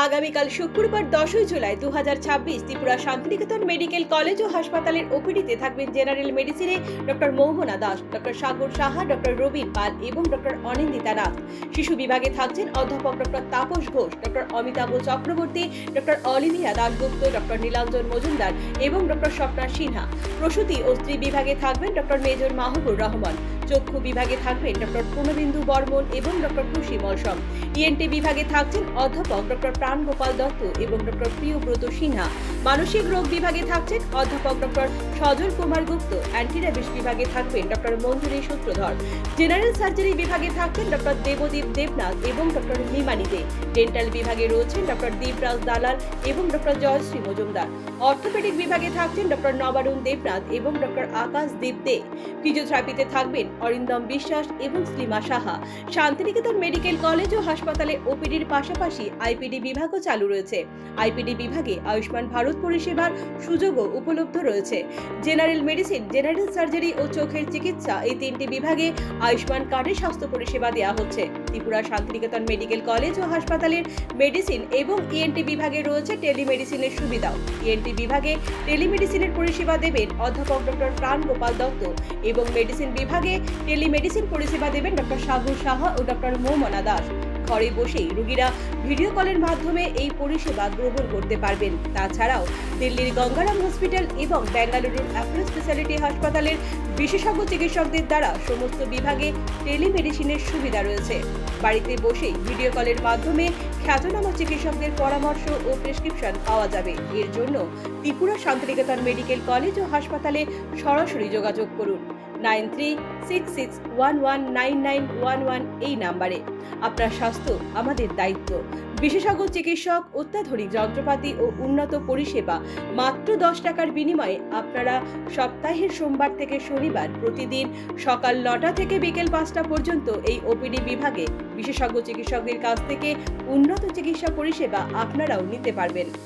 আগামীকাল শুক্রবার 10 July 2026 Tripura Santiniketan medical college ও হাসপাতালের ওপিডিতে থাকবেন জেনারেল মেডিসিনে ডক্টর মৌমনা দাস, ডক্টর সাগর সাহা, ডক্টর রবিন পাল এবং ডক্টর অনিন্দিতা নাথ। শিশু বিভাগে থাকছেন অধ্যাপক doctor Tapas Ghosh, doctor Amitabh Chakraborty, doctor Olivia Dasgupta, doctor Nilanjan Majumdar এবং ডক্টর স্বপ্না সিনহা। প্রসূতি ও স্ত্রী বিভাগে থাকবেন ডক্টর মেজর মাহবুর রহমান। চক্ষু বিভাগে থাকবেন ডক্টর পূর্ণবিন্দু বর্মন এবং ডক্টর টুসি মলসম। ইএনটি বিভাগে থাকছেন অধ্যাপক ডক্টর প্রাণ গোপাল দত্ত এবং ডক্টর প্রিয়ব্রত সিনহা। মানসিক রোগ বিভাগে থাকছেন অধ্যাপক ডক্টর সজল কুমার গুপ্ত। অ্যান্টি র্যাবিস বিভাগে থাকবেন ডক্টর মঞ্জুরি সূত্রধর। জেনারেল সার্জারি বিভাগে থাকছেন ডক্টর দেবদীপ দেবনাথ এবং ডক্টর নিমানি দে। ডেন্টাল বিভাগে রয়েছেন ডক্টর দীপরাজ দালাল এবং ডক্টর জয়শ্রী মজুমদার। অর্থোপেডিক বিভাগে থাকছেন ডক্টর নবারুণ দেবনাথ এবং ডক্টর আকাশ দেব দে। ফিজিওথেরাপিতে থাকবেন অরিন্দম বিশ্বাস এবং স্লিমা সাহা। শান্তিনিকেতন মেডিকেল কলেজ ও হাসপাতালে ওপিডির পাশাপাশি আইপিডি বিভাগও চালু রয়েছে। আইপিডি বিভাগে আয়ুষ্মান ভারত পরিষেবার সুযোগও উপলব্ধ রয়েছে। জেনারেল মেডিসিন, জেনারেল সার্জারি ও চোখের চিকিৎসা এই তিনটি বিভাগে আয়ুষ্মান কার্ডের স্বাস্থ্য পরিষেবা দেওয়া হচ্ছে। ত্রিপুরা শান্তিনিকেতন মেডিকেল কলেজ ও হাসপাতালের মেডিসিন এবং ইএনটি বিভাগে রয়েছে টেলিমেডিসিনের সুবিধাও। ইএনটি বিভাগে টেলিমেডিসিনের পরিষেবা দেবেন অধ্যাপক ডক্টর প্রাণ গোপাল দত্ত এবং মেডিসিন বিভাগে টেলিমেডিসিন পরিষেবা দেবেন ডক্টর সাগর সাহা ও ডক্টর মৌমনা দাস। ঘরে বসেই রোগীরা ভিডিও কলের মাধ্যমে এই পরিষেবা গ্রহণ করতে পারবেন। তাছাড়াও দিল্লির গঙ্গারাম হসপিটাল এবং বেঙ্গালুরুর অ্যাপোলো স্পেশালিটি হাসপাতালের বিশেষজ্ঞ চিকিৎসকদের দ্বারা সমস্ত বিভাগে টেলিমেডিসিনের সুবিধা রয়েছে। বাড়িতে বসেই ভিডিও কলের মাধ্যমে খ্যাতনামা চিকিৎসকদের পরামর্শ ও প্রেসক্রিপশন পাওয়া যাবে। এর জন্য ত্রিপুরা শান্তিনিকেতন মেডিকেল কলেজ ও হাসপাতালে সরাসরি যোগাযোগ করুন 9366119911 এই নাম্বারে। আপনার স্বাস্থ্য আমাদের দায়িত্ব। বিশেষজ্ঞ চিকিৎসক, অত্যাধুনিক যন্ত্রপাতি ও উন্নত পরিষেবা মাত্র 10 টাকার বিনিময়ে আপনারা সপ্তাহের সোমবার থেকে শনিবার প্রতিদিন সকাল 9টা থেকে বিকেল 5টা পর্যন্ত এই ওপিডি বিভাগে বিশেষজ্ঞ চিকিৎসকদের কাছ থেকে উন্নত চিকিৎসা পরিষেবা আপনারাও নিতে পারবেন।